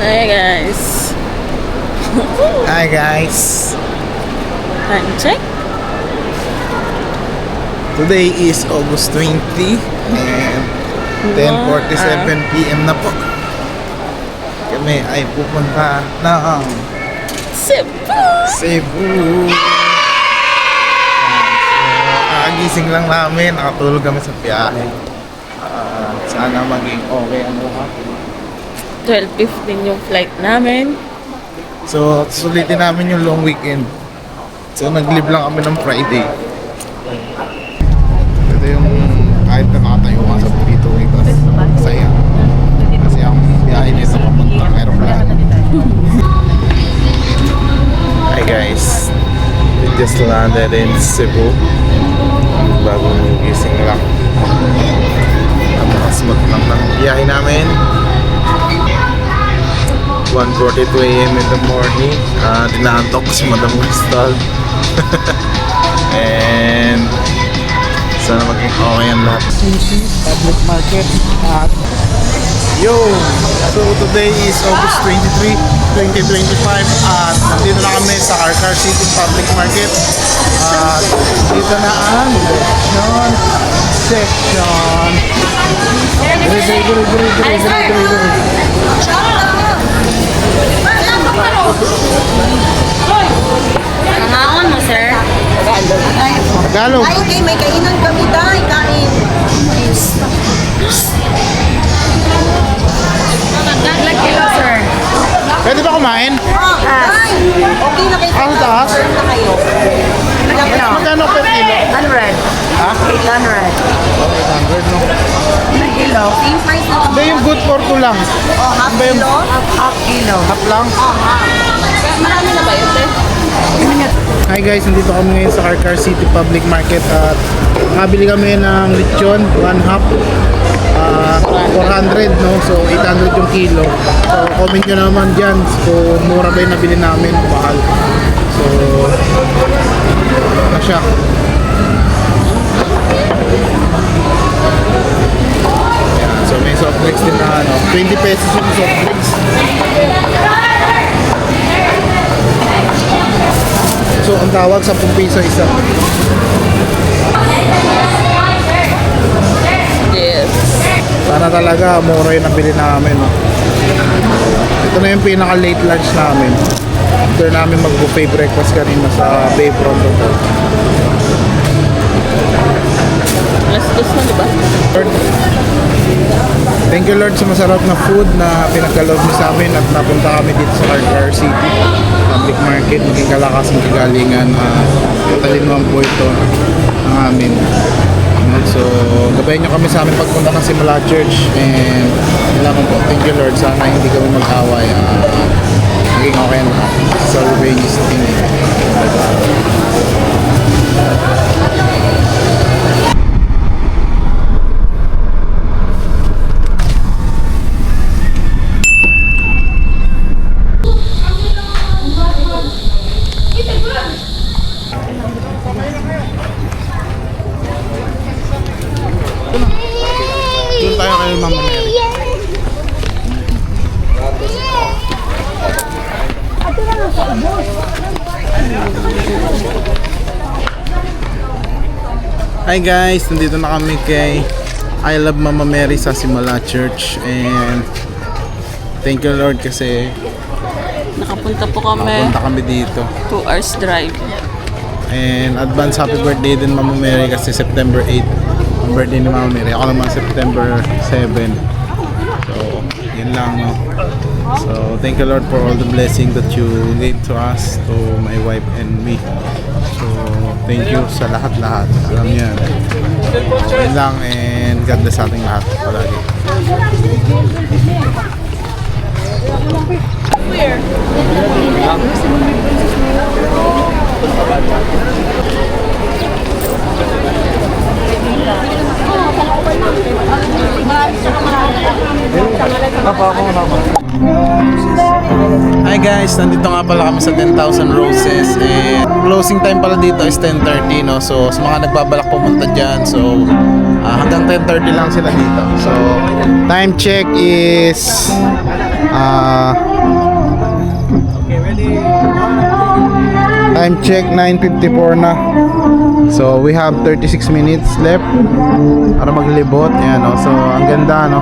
Hi guys. Hi guys. Time check. Today is August 20 and 10:47 PM na po. Kami ay pupunta ng Cebu. Kakagising lang namin, nakatulog kami sa biyahe. Sana maging okay ang lahat. 12:15 yung flight namin. So, sulitin namin yung long weekend. So, nag-leave lang kami ng Friday. Ito yung kahit nakatayo ka sa dito, tapos masaya. Kasi ang biyahe nito papuntang aeroplano. Hi guys, we just landed in Cebu. Bagong gising lang. Napaka-smooth lang ng biyahe namin. 1:42 AM in the morning. Dinaantok si Madam Crystal. And sana maging okay ang lahat. Public market at yo! So today is August 23, 2025 at nandito na kami sa Car City Public Market. At dito na ang section. Nangaon mo, sir? Tagalog. Ay, okay, may kainan kami dahil kain. Ilang kilo, sir? Pwede ba kumain? Ay, okay na kayo. Ang taas? Serve na kayo. Magkano per kilo? 100. Ha? 800. 800 no? Ilang kilo? Same price na. Hindi, yung good for two lang. Oh, half Ba yung- kilo? Half kilo. Half lang. Oh, half. Marami na ba yun, sir? Hi guys, nandito kami ngayon sa Car City Public Market at nakabili kami ng lechon, one half, 400 no, so 800 yung kilo. So comment nyo naman dyan kung mura ba yung nabili namin, mahal. So ano siya. Ayan, so may soft drinks din na 20 pesos yung soft drinks. So ang tawag 10 piso isa. Yes. Sana talaga mura yung nabili namin. No? Ito na yung pinaka late lunch namin. After namin mag buffet breakfast kanina sa Bayfront Hotel. Alas 2 na, di ba? Lord, thank you Lord sa masarap na food na pinagkaloob niyo sa amin at napunta kami dito sa Car City Public Market. Maging kalakas ng kagalingan. Talinawan po ito ang amin. So, gabayan nyo kami sa amin pagpunta ng Simula Church and kailangan po, thank you Lord, sana hindi kami mag-away, maging okay ang lahat sa Rubeni's team. Doon tayo kay Mama Mary. Hi guys, nandito na kami kay I Love Mama Mary sa Simula Church and thank you Lord kasi Nakapunta po kami. nakapunta kami dito. 2 hours drive. And advance happy birthday din Mama Mary kasi September 8 ang birthday ni Mama Mary. Ako naman September 7. So, yun lang no. So, thank you Lord for all the blessing that you gave to us, to my wife and me. So, thank you sa lahat-lahat. Alam niyo yan. Yun lang and God bless sa ating lahat palagi. Hi guys, nandito nga pala kami sa 10,000 Roses and closing time pala dito is 10:30 no. So sa mga nagbabalak pumunta dyan, so hanggang 10:30 lang sila dito. So time check is Time check 9:54 na. So we have 36 minutes left para maglibot. Ayan, oh. So ang ganda, no?